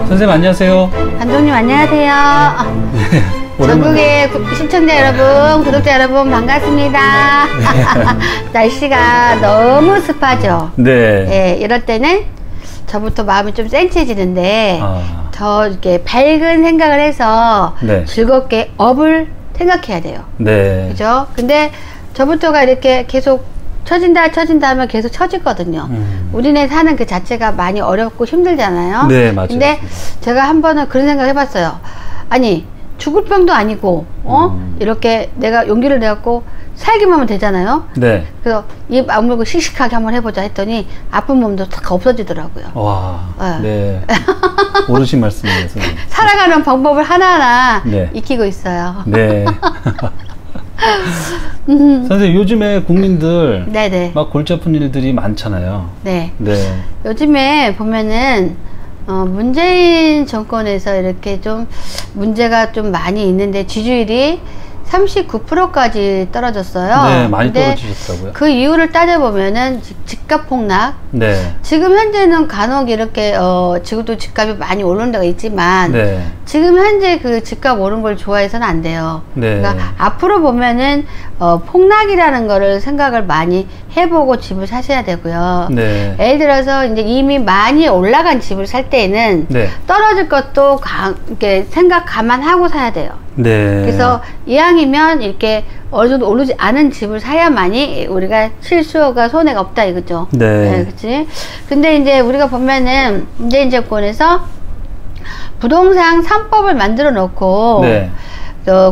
선생님 안녕하세요. 감독님 안녕하세요. 전국의 시청자 여러분, 구독자 여러분 반갑습니다. 날씨가 너무 습하죠. 네. 네, 이럴 때는 저부터 마음이 좀 센치해지는데 더 이렇게 밝은 생각을 해서 네. 즐겁게 업을 생각해야 돼요. 네. 그죠? 근데 저부터가 이렇게 계속 처진다 하면 계속 처지거든요. 우리네 사는 그 자체가 많이 어렵고 힘들잖아요. 네, 맞아요. 근데 제가 한 번은 그런 생각 해봤어요. 아니, 죽을 병도 아니고, 이렇게 내가 용기를 내갖고 살기만 하면 되잖아요. 네. 그래서 입 아물고 씩씩하게 한번 해보자 했더니 아픈 몸도 다 없어지더라고요. 와, 네. 모르신 말씀이에요, 선생님. 살아가는 방법을 하나하나 네. 익히고 있어요. 네. 선생님, 요즘에 국민들 네네. 막 골치 아픈 일들이 많잖아요. 네. 네. 요즘에 보면은 문재인 정권에서 이렇게 좀 문제가 좀 많이 있는데 지지율이 39%까지 떨어졌어요. 네, 많이 떨어지셨더라고요. 그 이유를 따져보면은 집값 폭락. 네. 지금 현재는 간혹 이렇게 지금도 집값이 많이 오르는 데가 있지만 네. 지금 현재 그 집값 오른 걸 좋아해서는 안 돼요. 네. 그러니까 앞으로 보면은 폭락이라는 거를 생각을 많이 해보고 집을 사셔야 되고요. 네. 예를 들어서 이제 이미 많이 올라간 집을 살 때에는 네. 떨어질 것도 이렇게 생각 감안하고 사야 돼요. 네. 그래서 이왕이면 이렇게 어느 정도 오르지 않은 집을 사야만이 우리가 실수가 손해가 없다 이거죠. 네. 그치? 근데 이제 우리가 보면은 문재인 정권에서 부동산 3법을 만들어 놓고 네.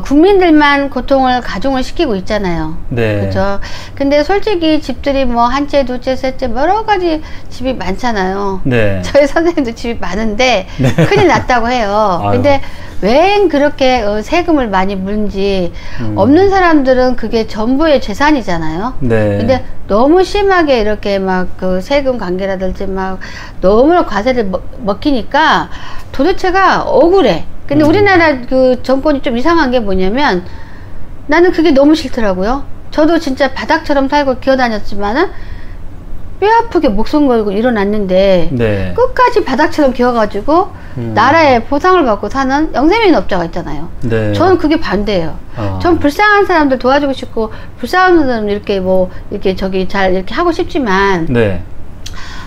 국민들만 고통을 가중을 시키고 있잖아요. 네. 그렇죠. 근데 솔직히 집들이 뭐 한 채, 두 채, 세 채 여러 가지 집이 많잖아요. 네. 저희 선생님도 집이 많은데 네. 큰일 났다고 해요. 아유. 근데 왜 그렇게 세금을 많이 물는지 없는 사람들은 그게 전부의 재산이잖아요. 네. 근데 너무 심하게 이렇게 막 그 세금 관계라든지 막 너무나 과세를 먹히니까 도대체가 억울해. 근데 우리나라 그 정권이 좀 이상한 게 뭐냐면 나는 그게 너무 싫더라고요. 저도 진짜 바닥처럼 살고 기어다녔지만은 뼈 아프게 목숨 걸고 일어났는데 네. 끝까지 바닥처럼 기어가지고 나라에 보상을 받고 사는 영세민업자가 있잖아요. 네. 저는 그게 반대예요. 전 불쌍한 사람들 도와주고 싶고 불쌍한 사람들 이렇게 뭐 이렇게 저기 잘 이렇게 하고 싶지만 네.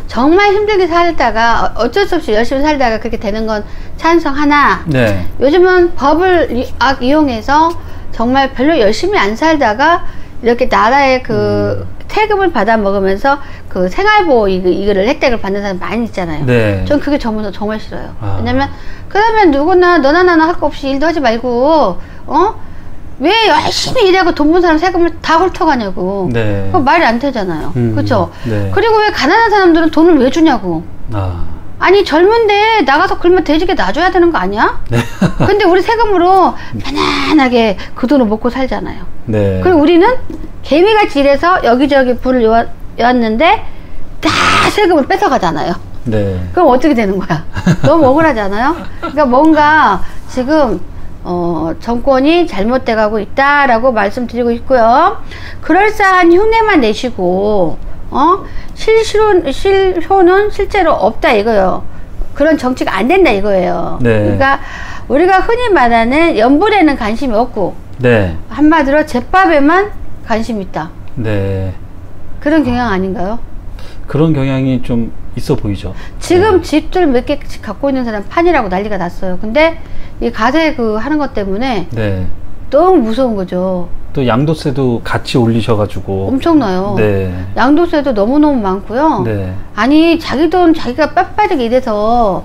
정말 힘들게 살다가 어쩔 수 없이 열심히 살다가 그렇게 되는 건 찬성하나 네. 요즘은 법을 이용해서 정말 별로 열심히 안 살다가 이렇게 나라의 그 세금을 받아 먹으면서 그 생활보호 이거를 혜택을 받는 사람 많이 있잖아요. 네. 전 그게 정말 싫어요. 왜냐면 그러면 누구나 너나 나나 할 거 없이 일도 하지 말고 왜 열심히 일하고 돈 번 사람 세금을 다 훑어가냐고. 네. 그거 말이 안 되잖아요. 그렇죠? 네. 그리고 왜 가난한 사람들은 돈을 왜 주냐고. 아니 젊은데 나가서 굶어 돼지게 놔줘야 되는 거 아니야? 네. 근데 우리 세금으로 편안하게 그 돈을 먹고 살잖아요. 네. 그리고 우리는 개미같이 일해서 여기저기 불을 요왔는데 다 세금을 뺏어가잖아요. 네. 그럼 어떻게 되는 거야? 너무 억울하지 않아요? 그러니까 뭔가 지금 정권이 잘못돼 가고 있다라고 말씀드리고 있고요. 그럴싸한 흉내만 내시고 실효는 실제로 없다 이거예요. 그런 정치가 안 된다 이거예요. 네. 그러니까 우리가 흔히 말하는 연불에는 관심이 없고 네. 한마디로 제밥에만 관심이 있다. 네. 그런 경향 아닌가요? 그런 경향이 좀 있어 보이죠. 지금 집들 몇 개씩 갖고 있는 사람 판이라고 난리가 났어요. 근데 이 가세 하는 것 때문에 네. 너무 무서운 거죠. 또 양도세도 같이 올리셔가지고 엄청나요. 네. 양도세도 너무너무 많고요. 네. 아니 자기 돈 자기가 빳빳하게 일해서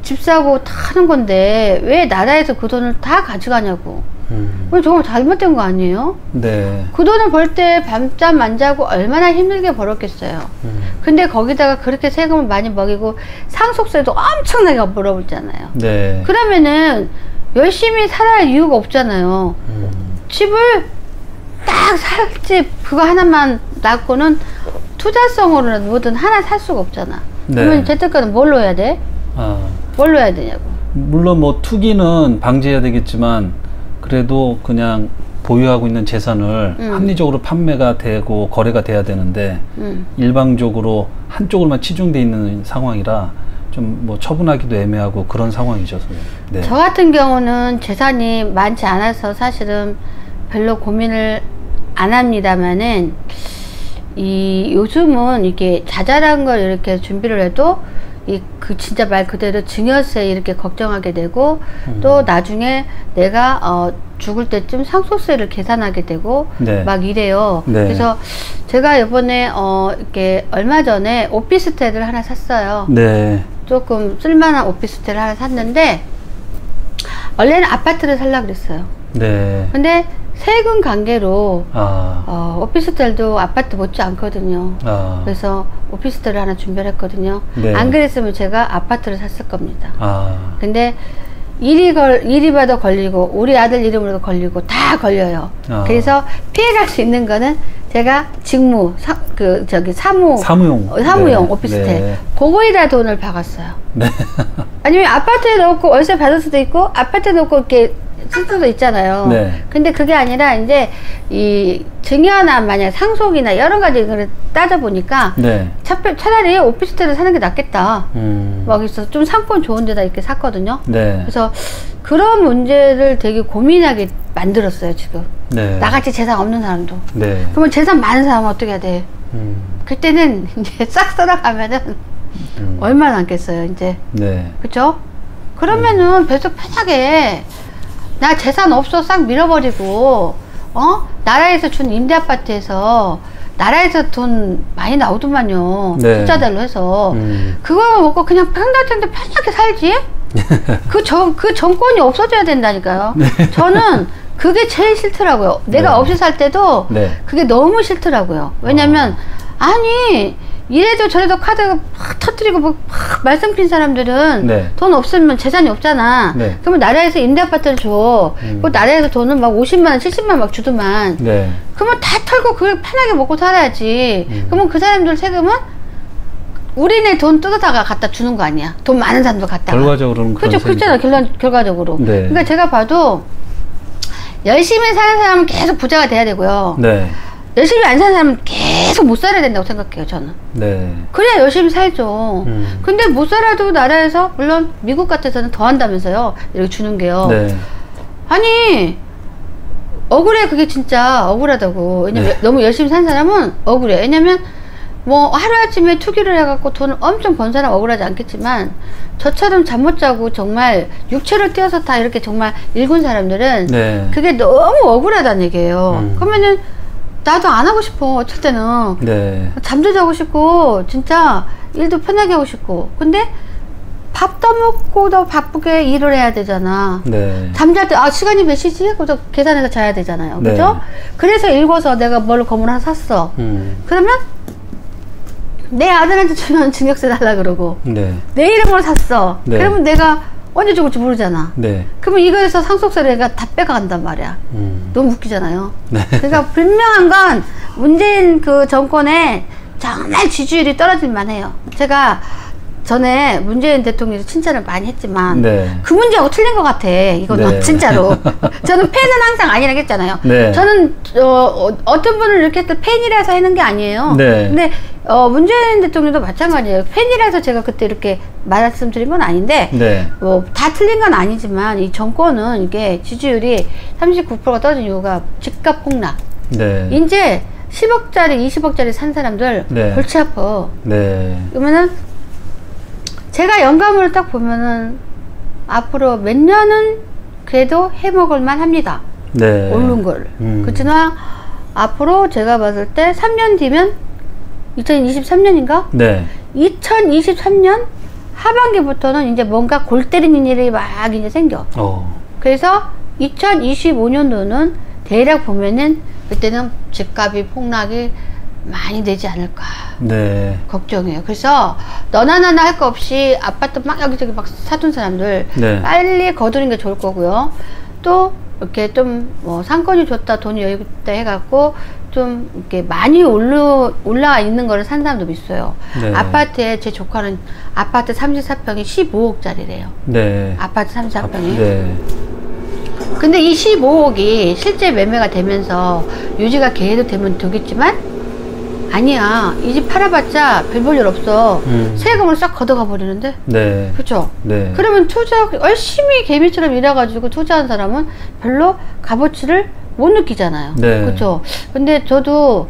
집 사고 다 하는 건데 왜 나라에서 그 돈을 다 가져가냐고. 정말 잘못된 거 아니에요? 네. 그 돈을 벌 때 밤잠 안 자고 얼마나 힘들게 벌었겠어요. 근데 거기다가 그렇게 세금을 많이 먹이고 상속세도 엄청나게 물어보잖아요. 네. 그러면은 열심히 살아야 이유가 없잖아요. 집을 딱 살 집 그거 하나만 놔고는 투자성으로는 뭐든 하나 살 수가 없잖아. 네. 그러면 재테크는 뭘로 해야 돼? 뭘로 해야 되냐고. 물론 뭐 투기는 방지해야 되겠지만 그래도 그냥 보유하고 있는 재산을 합리적으로 판매가 되고 거래가 돼야 되는데 일방적으로 한쪽으로만 치중돼 있는 상황이라 좀 뭐 처분하기도 애매하고 그런 상황이죠, 선생님. 네. 저 같은 경우는 재산이 많지 않아서 사실은 별로 고민을 안 합니다만은 요즘은 이게 자잘한 걸 이렇게 준비를 해도 그 진짜 말 그대로 증여세 이렇게 걱정하게 되고 또 나중에 내가 죽을 때쯤 상속세를 계산하게 되고 네. 막 이래요. 네. 그래서 제가 이번에 이렇게 얼마 전에 오피스텔을 하나 샀어요. 네. 조금 쓸만한 오피스텔을 하나 샀는데 원래는 아파트를 살려고 그랬어요. 네. 근데 세금 관계로 아. 오피스텔도 아파트 못지 않거든요. 아. 그래서 오피스텔을 하나 준비를 했거든요. 네. 안 그랬으면 제가 아파트를 샀을 겁니다. 아. 근데 일이 봐도 걸리고 우리 아들 이름으로도 걸리고 다 걸려요. 아. 그래서 피해갈 수 있는 거는 제가 사무용 네. 오피스텔 네. 그거에다 돈을 박았어요. 네. 아니면 아파트에 넣고 월세 받을 수도 있고 아파트에 넣고 이렇게 쓸 수도 있잖아요. 네. 근데 그게 아니라 이제 이 증여나 만약 상속이나 여러 가지 걸 따져보니까 네. 차라리 오피스텔을 사는 게 낫겠다. 막 있어 좀 상권 좋은 데다 이렇게 샀거든요. 네. 그래서 그런 문제를 되게 고민하게 만들었어요, 지금. 네. 나같이 재산 없는 사람도. 네. 그러면 재산 많은 사람은 어떻게 해야 돼? 그때는 이제 싹 써나가면은 얼마 남겠어요, 이제. 네. 그쵸? 그러면은 뱃속 편하게 나 재산 없어 싹 밀어버리고 나라에서 준 임대아파트에서 나라에서 돈 많이 나오더만요. 네. 숫자대로 해서 그거 먹고 그냥 평당정도 편하게 살지? 그 정권이 없어져야 된다니까요. 네. 저는 그게 제일 싫더라고요. 내가 네. 없이 살 때도 네. 그게 너무 싫더라고요. 왜냐면 아니 이래도 저래도 카드 막 터뜨리고 막 말썽 핀 사람들은 네. 돈 없으면 재산이 없잖아. 네. 그러면 나라에서 임대아파트를 줘. 그 나라에서 돈은 막 50만 원, 70만 원 막 주더만. 네. 그러면 다 털고 그걸 편하게 먹고 살아야지. 그러면 그 사람들 세금은 우리네 돈 뜯어다가 갖다 주는 거 아니야. 돈 많은 사람도 갖다가. 결과적으로는 그렇죠. 그렇잖아. 결과적으로. 네. 그러니까 제가 봐도 열심히 사는 사람은 계속 부자가 돼야 되고요. 네. 열심히 안 사는 사람은 계속 못 살아야 된다고 생각해요, 저는. 네. 그래야 열심히 살죠. 근데 못 살아도 나라에서, 물론 미국 같아서는 더 한다면서요. 이렇게 주는 게요. 네. 아니, 억울해. 그게 진짜 억울하다고. 왜냐면 네. 너무 열심히 산 사람은 억울해. 왜냐면 뭐 하루아침에 투기를 해갖고 돈을 엄청 번 사람 억울하지 않겠지만 저처럼 잠 못 자고 정말 육체를 띄어서 다 이렇게 정말 일군 사람들은 네. 그게 너무 억울하다는 얘기예요. 그러면은 나도 안 하고 싶어. 어쩔 때는 네. 잠도 자고 싶고 진짜 일도 편하게 하고 싶고 근데 밥도 먹고도 바쁘게 일을 해야 되잖아. 네. 잠잘 때 시간이 몇 시지? 그래서 계산해서 자야 되잖아요. 네. 그죠? 그래서 읽어서 내가 뭘 건물 하나 샀어. 그러면 내 아들한테 주면 증여세 달라 그러고 네. 내 이름으로 샀어. 네. 그러면 내가 언제 죽을지 모르잖아. 네. 그러면 이거에서 상속세를 내가 다 빼가간단 말이야. 너무 웃기잖아요. 네. 그러니까 분명한 건 문재인 그 정권에 정말 지지율이 떨어질만 해요. 제가 전에 문재인 대통령이 칭찬을 많이 했지만 네. 그 문제하고 틀린 것 같아. 이거는 네. 진짜로. 저는 팬은 항상 아니라고 했잖아요. 네. 저는 어떤 분을 이렇게 또 팬이라서 하는 게 아니에요. 네. 근데 문재인 대통령도 마찬가지예요. 팬이라서 제가 그때 이렇게 말씀드린 건 아닌데 네. 다 틀린 건 아니지만 이 정권은 이게 지지율이 39%가 떨어진 이유가 집값 폭락. 네. 이제 10억짜리 20억짜리 산 사람들 네. 골치 아파. 네. 그러면은 제가 영감으로 딱 보면은 앞으로 몇 년은 그래도 해먹을만 합니다. 네. 오른 걸. 그렇지만 앞으로 제가 봤을 때 3년 뒤면 2023년인가? 네. 2023년 하반기부터는 이제 뭔가 골 때리는 일이 막 이제 생겨. 그래서 2025년도는 대략 보면은 그때는 집값이 폭락이 많이 되지 않을까. 네. 걱정해요. 그래서 너나 나나 할 거 없이 아파트 막 여기저기 막 사둔 사람들 네. 빨리 거두는 게 좋을 거고요. 또 이렇게 좀 뭐 상권이 좋다, 돈이 여유 있다 해갖고 좀 이렇게 많이 올라와 있는 거를 산 사람도 있어요. 네. 아파트에 제 조카는 아파트 34평이 15억짜리래요. 네. 아파트 34평이. 네. 근데 이 15억이 실제 매매가 되면서 유지가 계속 되면 되겠지만 아니야, 이 집 팔아봤자 별 볼 일 없어. 세금을 싹 걷어가 버리는데. 네. 그렇죠? 네. 그러면 열심히 개미처럼 일해가지고 투자한 사람은 별로 값어치를 못 느끼잖아요. 네. 그렇죠? 근데 저도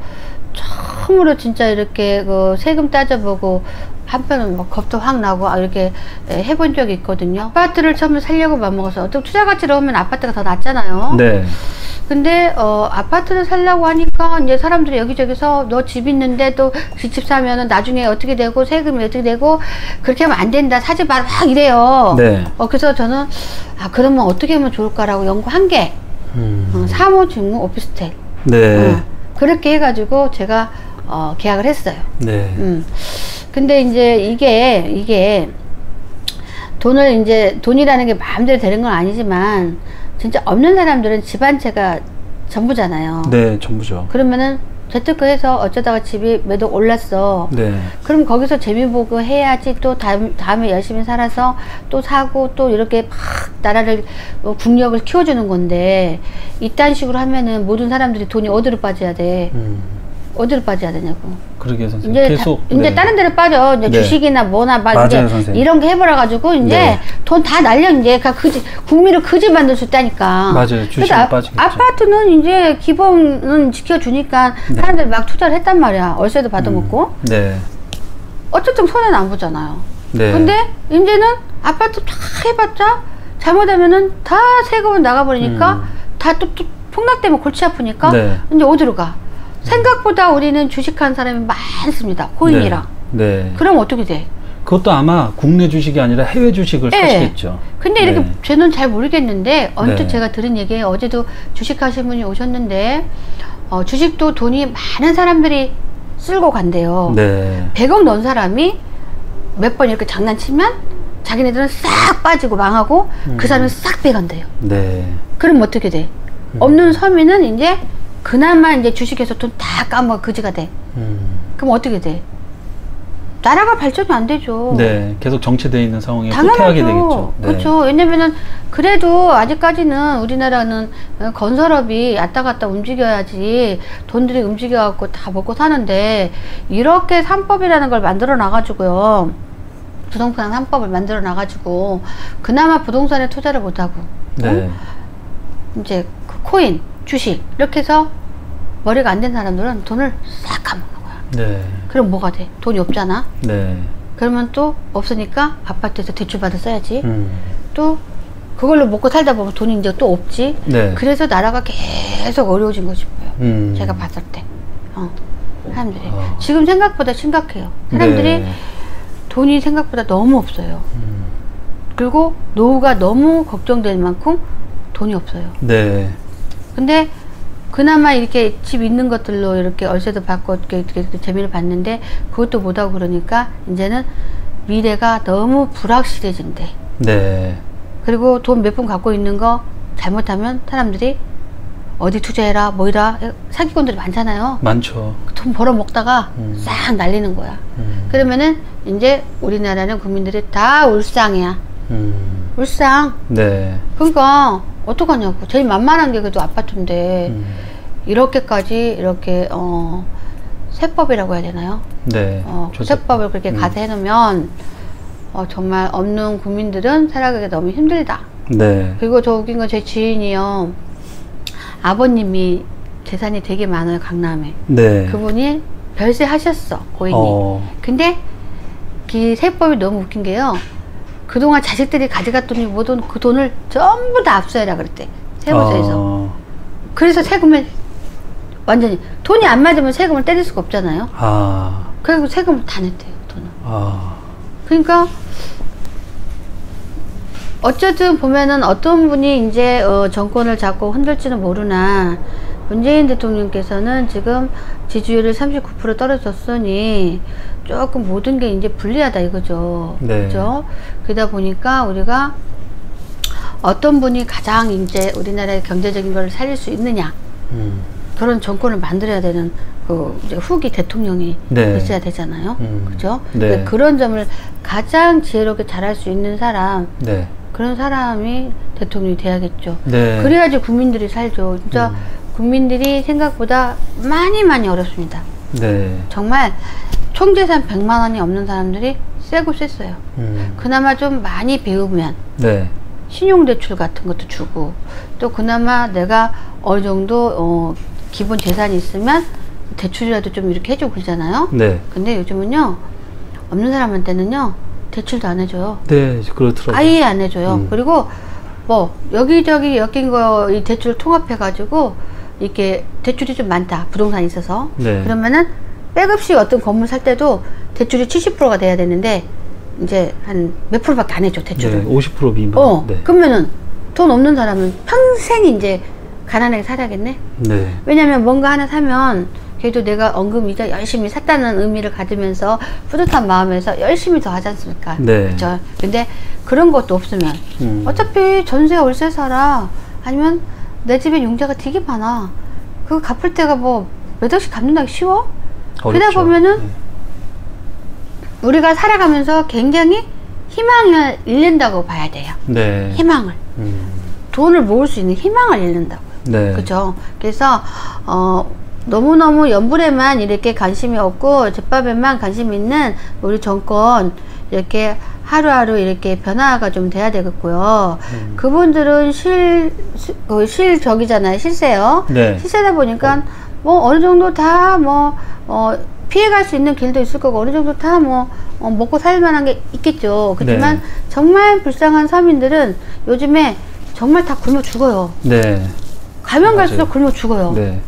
처음으로 진짜 이렇게 그 세금 따져보고 한편은 막 겁도 확 나고 이렇게 해본 적이 있거든요. 아파트를 처음에 살려고 맘먹어서 어떤 투자 가치로 하면 아파트가 더 낫잖아요. 네. 근데 아파트를 살려고 하니까 이제 사람들이 여기저기서 너 집 있는데 또 그 집 사면은 나중에 어떻게 되고 세금이 어떻게 되고 그렇게 하면 안 된다, 사지 마라 막 이래요. 네. 그래서 저는 그러면 어떻게 하면 좋을까라고 연구한 게 사무직무 오피스텔. 네. 그렇게 해가지고 제가 계약을 했어요. 네. 근데 이제 이게 돈이라는 게 마음대로 되는 건 아니지만 진짜 없는 사람들은 집 한 채가 전부잖아요. 네, 전부죠. 그러면은 재테크해서 어쩌다가 집이 매도 올랐어. 네. 그럼 거기서 재미 보고 해야지 또 다음에 열심히 살아서 또 사고 또 이렇게 막 나라를 국력을 키워주는 건데 이딴 식으로 하면은 모든 사람들이 돈이 어디로 빠져야 돼? 어디로 빠져야 되냐고. 그러게 선생님. 이제 계속 이제 다른 데로 빠져. 이제 네. 주식이나 뭐나 막 맞아요, 이제 선생님. 이런 거 해보라 가지고 이제 네. 돈 다 날려 이제 국민을 그지 만들 수 있다니까. 맞아요. 주식은 빠지겠죠. 아파트는 이제 기본은 지켜주니까 네. 사람들이 막 투자를 했단 말이야. 월세도 받아먹고. 네. 어쨌든 손해는 안 보잖아요. 네. 근데 이제는 아파트 다 해봤자 잘못하면은 다 세금은 나가버리니까 다 또 폭락되면 골치 아프니까 네. 이제 어디로 가? 생각보다 우리는 주식한 사람이 많습니다. 코인이랑. 네. 그럼 어떻게 돼? 그것도 아마 국내 주식이 아니라 해외 주식을 네. 사시겠죠. 근데 이렇게 네. 저는 잘 모르겠는데 언뜻 네. 제가 들은 얘기에 어제도 주식하신 분이 오셨는데 주식도 돈이 많은 사람들이 쓸고 간대요. 네. 100억 넣은 사람이 몇 번 이렇게 장난치면 자기네들은 싹 빠지고 망하고 그 사람이 싹 빼간대요. 네. 그럼 어떻게 돼? 없는 서민은 이제 그나마 이제 주식에서 돈 다 까먹어 그지가 돼. 그럼 어떻게 돼? 나라가 발전이 안 되죠. 네. 계속 정체되어 있는 상황에 후퇴하게 되겠죠. 네. 그렇죠. 왜냐면은 그래도 아직까지는 우리나라는 건설업이 왔다 갔다 움직여야지 돈들이 움직여갖고 다 먹고 사는데 이렇게 3법이라는 걸 만들어 놔가지고요. 부동산 3법을 만들어 놔가지고 그나마 부동산에 투자를 못하고 네. 이제 그 코인, 주식 이렇게 해서 머리가 안 된 사람들은 돈을 싹 까먹는 거야. 네. 그럼 뭐가 돼? 돈이 없잖아. 네. 그러면 또 없으니까 아파트에서 대출받아 써야지. 또 그걸로 먹고 살다 보면 돈이 이제 또 없지. 네. 그래서 나라가 계속 어려워진 거 싶어요. 제가 봤을 때. 사람들이. 지금 생각보다 심각해요. 사람들이 네. 돈이 생각보다 너무 없어요. 그리고 노후가 너무 걱정될 만큼 돈이 없어요. 네. 근데 그나마 이렇게 집 있는 것들로 이렇게 월세도 받고 이렇게 재미를 봤는데 그것도 못하고 그러니까 이제는 미래가 너무 불확실해진대. 네. 그리고 돈 몇 푼 갖고 있는 거 잘못하면 사람들이 어디 투자해라 뭐이라 사기꾼들이 많잖아요. 많죠. 돈 벌어 먹다가 싹 날리는 거야. 그러면은 이제 우리나라는 국민들이 다 울상이야. 울상. 네. 그러니까 어떡하냐고. 제일 만만한 게 그래도 아파트인데 이렇게까지 이렇게 세법이라고 해야 되나요? 네. 세법을 그렇게 가세해 놓으면 정말 없는 국민들은 살아가기 너무 힘들다. 네. 그리고 저 웃긴 건 제 지인이요. 아버님이 재산이 되게 많아요. 강남에. 네. 그분이 별세 하셨어. 고인이. 근데 그 세법이 너무 웃긴 게요. 그동안 자식들이 가져갔더니 모든 그 돈을 전부 다 압수해라 그랬대. 세무서에서. 그래서 세금을 완전히 돈이 안 맞으면 세금을 때릴 수가 없잖아요. 그리고 세금을 다 냈대요. 돈을. 그러니까 어쨌든 보면은 어떤 분이 이제 정권을 잡고 흔들지는 모르나 문재인 대통령께서는 지금 지지율이 39% 떨어졌으니 조금 모든 게 이제 불리하다 이거죠. 네. 그죠? 그러다 보니까 우리가 어떤 분이 가장 이제 우리나라의 경제적인 걸 살릴 수 있느냐. 그런 정권을 만들어야 되는 그 이제 후기 대통령이 네. 있어야 되잖아요. 그죠? 네. 그런 점을 가장 지혜롭게 잘할 수 있는 사람. 네. 그런 사람이 대통령이 돼야겠죠. 네. 그래야지 국민들이 살죠. 진짜 국민들이 생각보다 많이 어렵습니다. 네. 정말 총재산 100만 원이 없는 사람들이 세고 셌어요. 그나마 좀 많이 배우면 네. 신용대출 같은 것도 주고, 또 그나마 내가 어느 정도 기본 재산이 있으면 대출이라도 좀 이렇게 해주고 그러잖아요. 네. 근데 요즘은요, 없는 사람한테는요 대출도 안 해줘요. 네, 그렇더라고요. 아예 안 해줘요. 그리고 뭐 여기저기 엮인 거 이 대출 통합해 가지고 이렇게 대출이 좀 많다, 부동산이 있어서. 네. 그러면은 백업식 어떤 건물 살 때도 대출이 70%가 돼야 되는데 이제 한 몇 프로밖에 안 해줘, 대출을. 네, 50% 미만. 네. 그러면은 돈 없는 사람은 평생 이제 가난하게 살아야겠네. 네. 왜냐면 뭔가 하나 사면 그래도 내가 언금이자 열심히 샀다는 의미를 가지면서 뿌듯한 마음에서 열심히 더 하지 않습니까? 네. 그렇죠. 근데 그런 것도 없으면 어차피 전세 월세 살아, 아니면 내 집에 융자가 되게 많아, 그거 갚을 때가 뭐 몇 억씩 갚는다기 쉬워? 어렵죠. 그러다 보면은 우리가 살아가면서 굉장히 희망을 잃는다고 봐야 돼요. 네. 희망을. 돈을 모을 수 있는 희망을 잃는다고요. 네. 그죠? 그래서 너무너무 연불에만 이렇게 관심이 없고 집밥에만 관심 있는 우리 정권, 이렇게 하루하루 이렇게 변화가 좀 돼야 되겠고요. 그분들은 실적이잖아요. 실세요. 네. 실세다 보니까 뭐 어느 정도 다 뭐 피해갈 수 있는 길도 있을 거고, 어느 정도 다 뭐 먹고 살 만한 게 있겠죠. 그렇지만 네. 정말 불쌍한 서민들은 요즘에 정말 다 굶어 죽어요. 네. 가면 맞아요. 갈수록 굶어 죽어요. 네.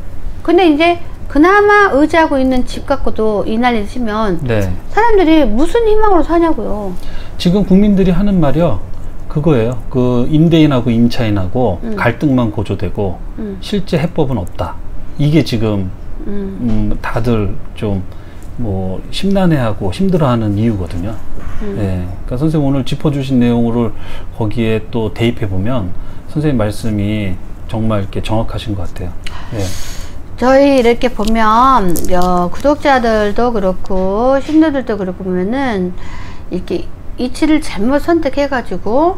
근데 이제 그나마 의지하고 있는 집 갖고도 이 난리 치면 네. 사람들이 무슨 희망으로 사냐고요. 지금 국민들이 하는 말이요, 그거예요. 그 임대인하고 임차인하고 갈등만 고조되고 실제 해법은 없다. 이게 지금 다들 좀 뭐 심란해하고 힘들어하는 이유거든요. 네. 그러니까 선생님 오늘 짚어주신 내용을 거기에 또 대입해 보면 선생님 말씀이 정말 이렇게 정확하신 것 같아요. 네. 저희 이렇게 보면 구독자들도 그렇고 신도들도 그렇고 보면은 이렇게 이치를 잘못 선택해 가지고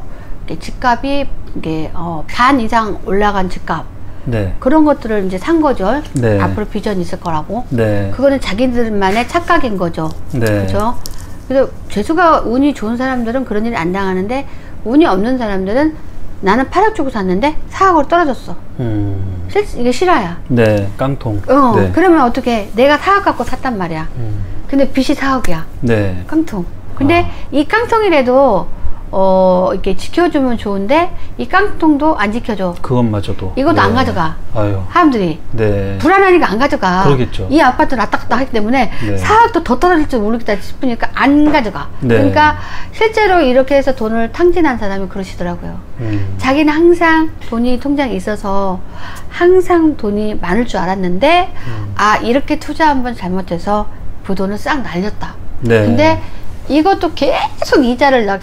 집값이 이게 반 이상 올라간 집값, 네. 그런 것들을 이제 산 거죠. 네. 앞으로 비전이 있을 거라고. 네. 그거는 자기들만의 착각인 거죠. 네. 그죠? 그래서 재수가 운이 좋은 사람들은 그런 일이 안 당하는데, 운이 없는 사람들은 나는 8억 주고 샀는데 4억으로 떨어졌어. 이게 실화야. 네. 깡통. 네. 그러면 어떻게, 내가 4억 갖고 샀단 말이야. 근데 빚이 4억이야. 네. 깡통. 근데 이 깡통이라도 이렇게 지켜주면 좋은데 이 깡통도 안 지켜줘. 그것마저도. 이것도 네. 안 가져가. 아유. 사람들이. 네. 불안하니까 안 가져가. 그러겠죠. 이 아파트 왔다 갔다 하기 때문에 네. 4억도 더 떨어질지 모르겠다 싶으니까 안 가져가. 네. 그러니까 실제로 이렇게 해서 돈을 탕진한 사람이 그러시더라고요. 자기는 항상 돈이 통장에 있어서 항상 돈이 많을 줄 알았는데 이렇게 투자 한번 잘못해서 그 돈을 싹 날렸다. 네. 근데 이것도 계속 이자를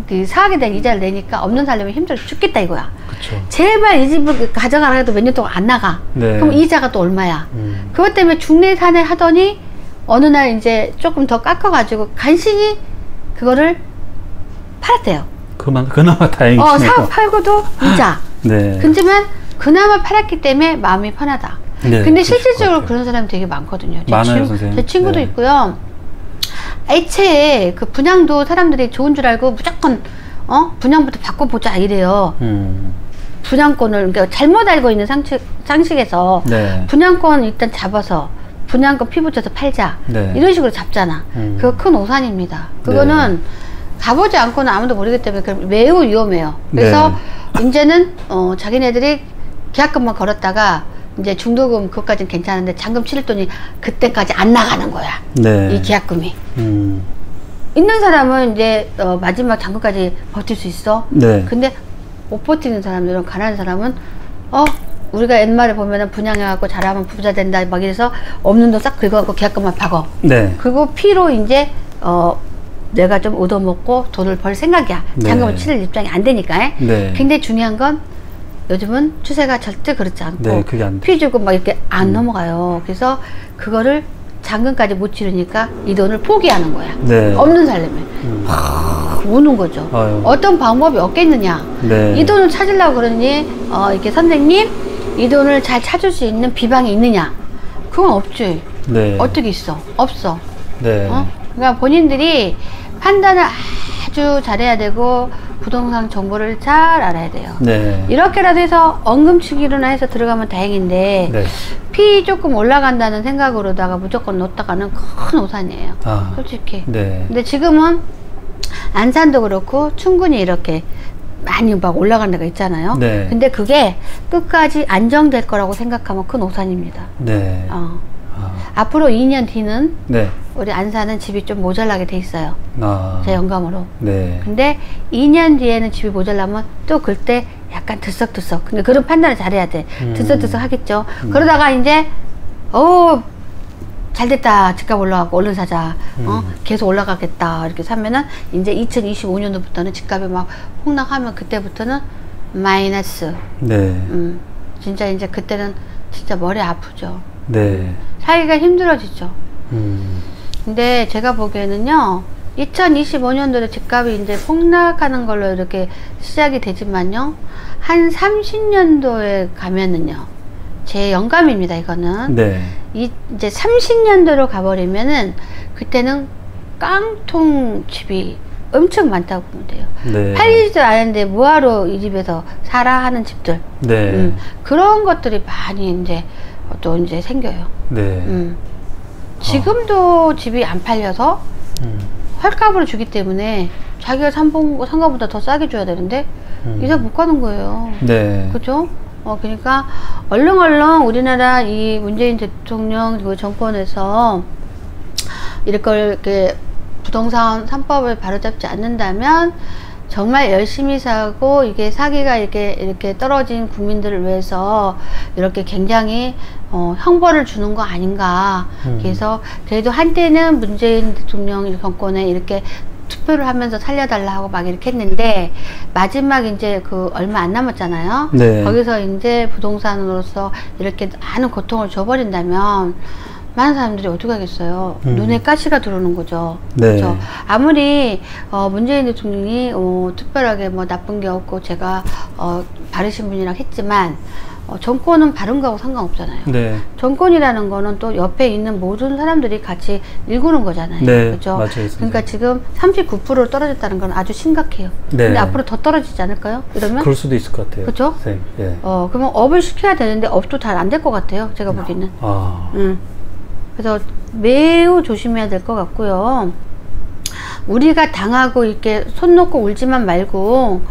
그 사학에 대한 이자를 내니까 없는 살려면 힘들어 죽겠다 이거야. 그쵸. 제발 이 집을 가져가라 해도 몇 년 동안 안 나가. 네. 그럼 이자가 또 얼마야. 그것 때문에 중내산에 하더니 어느 날 이제 조금 더 깎아가지고 간신히 그거를 팔았대요. 그나마 다행이시네요. 사업 팔고도 이자. 네. 근데만 그나마 팔았기 때문에 마음이 편하다. 네, 근데 실질적으로 그런 사람이 되게 많거든요. 많아요, 선생님. 제 친구도 네. 있고요. 애초에 그 분양도 사람들이 좋은 줄 알고 무조건 분양부터 바꿔보자 이래요. 분양권을, 그러니까 잘못 알고 있는 상식에서 네. 분양권 일단 잡아서 분양권 피 붙여서 팔자. 네. 이런 식으로 잡잖아. 그거 큰 오산입니다. 그거는 네. 가보지 않고는 아무도 모르기 때문에 매우 위험해요. 그래서 네. 이제는 자기네들이 계약금만 걸었다가 이제 중도금 그것까지는 괜찮은데 잔금 치를 돈이 그때까지 안 나가는 거야. 네. 이 계약금이. 있는 사람은 이제 마지막 잔금까지 버틸 수 있어. 네. 근데 못 버티는 사람들은, 가난한 사람은 우리가 옛말에 보면은 분양해갖고 잘하면 부자 된다 막 이래서 없는 돈 싹 긁어갖고 계약금만 박어. 네. 그리고 피로 이제 내가 좀 얻어먹고 돈을 벌 생각이야. 잔금을 네. 치를 입장이 안 되니까. 네. 굉장히 중요한 건 요즘은 추세가 절대 그렇지 않고 네, 그게 안 돼. 피 주고 막 이렇게 안 넘어가요. 그래서 그거를 잔금까지 못 치르니까 이 돈을 포기하는 거야. 네. 없는 살려면 우는 거죠. 아유. 어떤 방법이 없겠느냐. 네. 이 돈을 찾으려고 그러니 이렇게 선생님 이 돈을 잘 찾을 수 있는 비방이 있느냐. 그건 없지. 네. 어떻게 있어? 없어. 네. 그러니까 본인들이 판단을 아주 잘해야 되고 부동산 정보를 잘 알아야 돼요. 네. 이렇게라도 해서 언금치기로나 해서 들어가면 다행인데 네. 피 조금 올라간다는 생각으로다가 무조건 놓다가는 큰 오산이에요. 솔직히. 네. 근데 지금은 안산도 그렇고 충분히 이렇게 많이 막 올라간 데가 있잖아요. 네. 근데 그게 끝까지 안정될 거라고 생각하면 큰 오산입니다. 네. 앞으로 2년 뒤는 네. 우리 안산은 집이 좀 모자라게 돼 있어요. 제 영감으로. 네. 근데 2년 뒤에는 집이 모자라면 또 그때 약간 들썩들썩. 근데 그런 판단을 잘해야 돼. 들썩들썩 하겠죠. 그러다가 이제 잘됐다. 집값 올라가고 얼른 사자. 계속 올라가겠다. 이렇게 사면은 이제 2025년도부터는 집값이 막 폭락하면 그때부터는 마이너스. 네. 진짜 이제 그때는 진짜 머리 아프죠. 네. 살기가 힘들어지죠. 근데 제가 보기에는요, 2025년도에 집값이 이제 폭락하는 걸로 이렇게 시작이 되지만요, 한 30년도에 가면은요, 제 영감입니다, 이거는. 네. 이제 30년도로 가버리면은, 그때는 깡통 집이 엄청 많다고 보면 돼요. 네. 팔리지도 않은데 뭐하러 이 집에서 살아 하는 집들. 네. 그런 것들이 많이 이제 또 이제 생겨요. 네. 지금도 집이 안 팔려서 헐값으로 주기 때문에 자기가 산 것보다 더 싸게 줘야 되는데 이사 못 가는 거예요. 네. 그죠? 그러니까 얼른 우리나라 이 문재인 대통령 그 정권에서 이렇게 부동산 3법을 바로잡지 않는다면 정말 열심히 사고 이게 사기가 이렇게 떨어진 국민들을 위해서 이렇게 굉장히 형벌을 주는 거 아닌가. 그래서 그래도 한때는 문재인 대통령 정권에 이렇게 투표를 하면서 살려달라 고 막 이렇게 했는데 마지막 이제 그 얼마 안 남았잖아요. 네. 거기서 이제 부동산으로서 이렇게 많은 고통을 줘버린다면 많은 사람들이 어떻게 하겠어요? 눈에 가시가 들어오는 거죠. 네. 그렇죠? 아무리 문재인 대통령이 특별하게 뭐 나쁜 게 없고 제가 바르신 분이라고 했지만 정권은 바른 거하고 상관없잖아요. 네. 정권이라는 거는 또 옆에 있는 모든 사람들이 같이 일구는 거잖아요. 네. 그렇죠? 맞아요. 그러니까 지금 39%로 떨어졌다는 건 아주 심각해요. 네. 근데 앞으로 더 떨어지지 않을까요? 이러면? 그럴 수도 있을 것 같아요. 그렇죠? 네. 네. 그러면 업을 시켜야 되는데 업도 잘 안 될 것 같아요. 제가 보기에는. 그래서 매우 조심해야 될 것 같고요. 우리가 당하고 이렇게 손 놓고 울지만 말고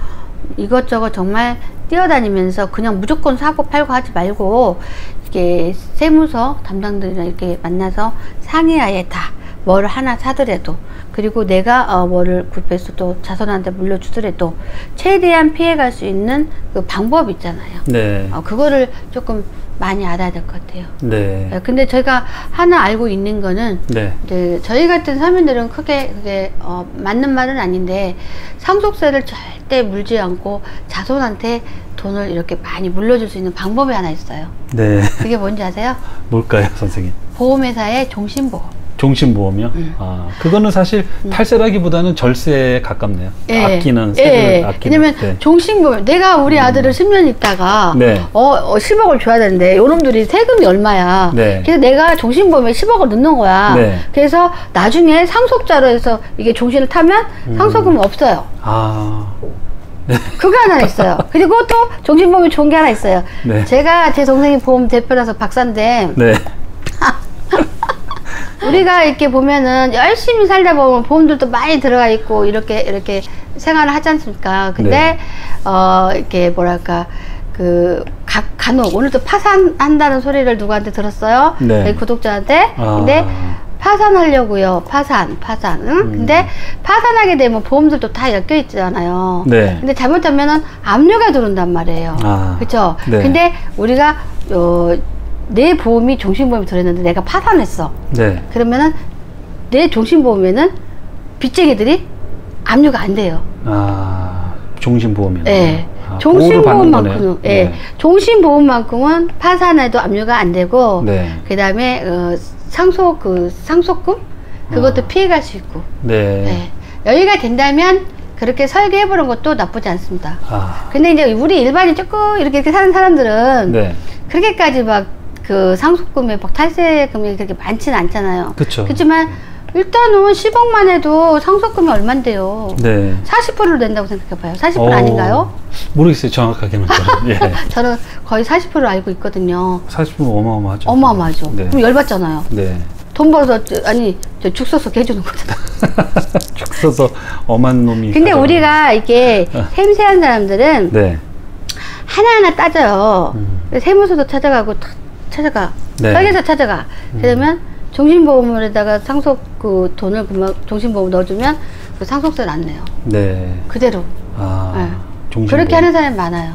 이것저것 정말 뛰어다니면서 그냥 무조건 사고 팔고 하지 말고 이게 세무서 담당들이랑 이렇게 만나서 상의하에 다 뭘 하나 사더라도 그리고 내가 뭐를 구입해서 또 자손한테 물려주더라도 최대한 피해갈 수 있는 그 방법 있잖아요. 네. 그거를 조금 많이 알아야 될 것 같아요. 네. 근데 제가 하나 알고 있는 거는 네. 이제 저희 같은 서민들은 크게 그게 맞는 말은 아닌데 상속세를 절대 물지 않고 자손한테 돈을 이렇게 많이 물려줄 수 있는 방법이 하나 있어요. 네. 그게 뭔지 아세요? 뭘까요, 선생님? 보험회사의 종신보험. 종신보험이요? 그거는 사실 탈세라기보다는 절세에 가깝네요. 예. 아끼는 세금을 아끼는. 왜냐면 네. 종신보험 내가 우리 아들을 10년 있다가 네. 10억을 줘야 되는데 요놈들이 세금이 얼마야. 네. 그래서 내가 종신보험에 10억을 넣는 거야. 네. 그래서 나중에 상속자로 해서 이게 종신을 타면 상속금이 없어요. 네. 그거 하나 있어요. 그리고 또 종신보험이 좋은 게 하나 있어요. 네. 제가 제 동생이 보험 대표라서 박사인데 네. 우리가 이렇게 보면은 열심히 살다 보면 보험들도 많이 들어가 있고 이렇게 생활을 하지 않습니까? 근데 네. 이렇게 뭐랄까 그 간혹 오늘도 파산한다는 소리를 누구한테 들었어요? 네. 저희 구독자한테. 근데 파산하려고요. 파산. 응? 근데 파산하게 되면 보험들도 다 엮여 있잖아요. 네. 근데 잘못하면은 압류가 들어온단 말이에요. 그렇죠? 네. 근데 우리가 내 보험이 종신보험이 들어있는데 내가 파산했어. 네. 그러면은 내 종신보험에는 빚쟁이들이 압류가 안 돼요. 종신보험이요. 네. 종신보험만큼은, 네. 종신보험만큼은 파산해도 압류가 안 되고, 네. 그 다음에 상속금 그것도 피해갈 수 있고. 네. 네. 여유가 된다면 그렇게 설계해보는 것도 나쁘지 않습니다. 근데 이제 우리 일반인 조금 이렇게 사는 사람들은 네. 그렇게까지 막 그 상속금에 막 탈세 금액이 그렇게 많지는 않잖아요. 그렇죠. 그렇지만 일단은 10억만 해도 상속금이 얼만데요. 네. 40%를 낸다고 생각해봐요. 40% 아닌가요? 모르겠어요. 정확하게는. 예. 저는 거의 40%를 알고 있거든요. 40%면 어마어마하죠. 어마어마하죠. 네. 그럼 열받잖아요. 네. 돈 벌어서 죽 써서 개주는 거잖아. 죽 써서 엄한 놈이. 근데 우리가 이게 셈세한 사람들은 네. 하나하나 따져요. 세무서도 찾아가고 찾아가. 네. 설계사 찾아가. 그러면 종신보험에다가 상속 그 돈을 종신보험 넣어주면 그 상속세를 안 내요. 네. 그대로. 아. 네. 종신보험. 그렇게 하는 사람이 많아요.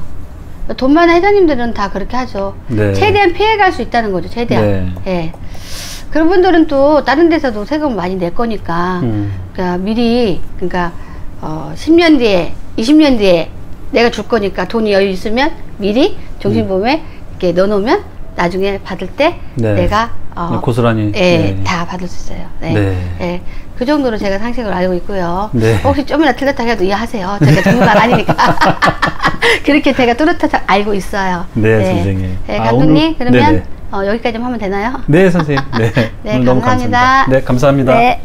돈 많은 회장님들은 다 그렇게 하죠. 네. 최대한 피해갈 수 있다는 거죠. 최대한. 네. 예. 그런 분들은 또 다른 데서도 세금 많이 낼 거니까 그러니까 미리 그러니까 10년 뒤에 20년 뒤에 내가 줄 거니까 돈이 여유 있으면 미리 종신보험에 이렇게 넣어놓으면 나중에 받을 때 네. 내가 고스란히 예, 네. 다 받을 수 있어요. 네. 네. 예. 그 정도로 제가 상식을 알고 있고요. 네. 혹시 좀이나 틀렸다 해도 이해하세요. 제가 전문가가 아니니까. 그렇게 제가 뚜렷하게 알고 있어요. 네, 선생님. 네, 감독님 오늘, 그러면 네네. 여기까지만 하면 되나요? 네, 선생님. 네. 네, 오늘 너무 감사합니다. 감사합니다. 네, 감사합니다. 네.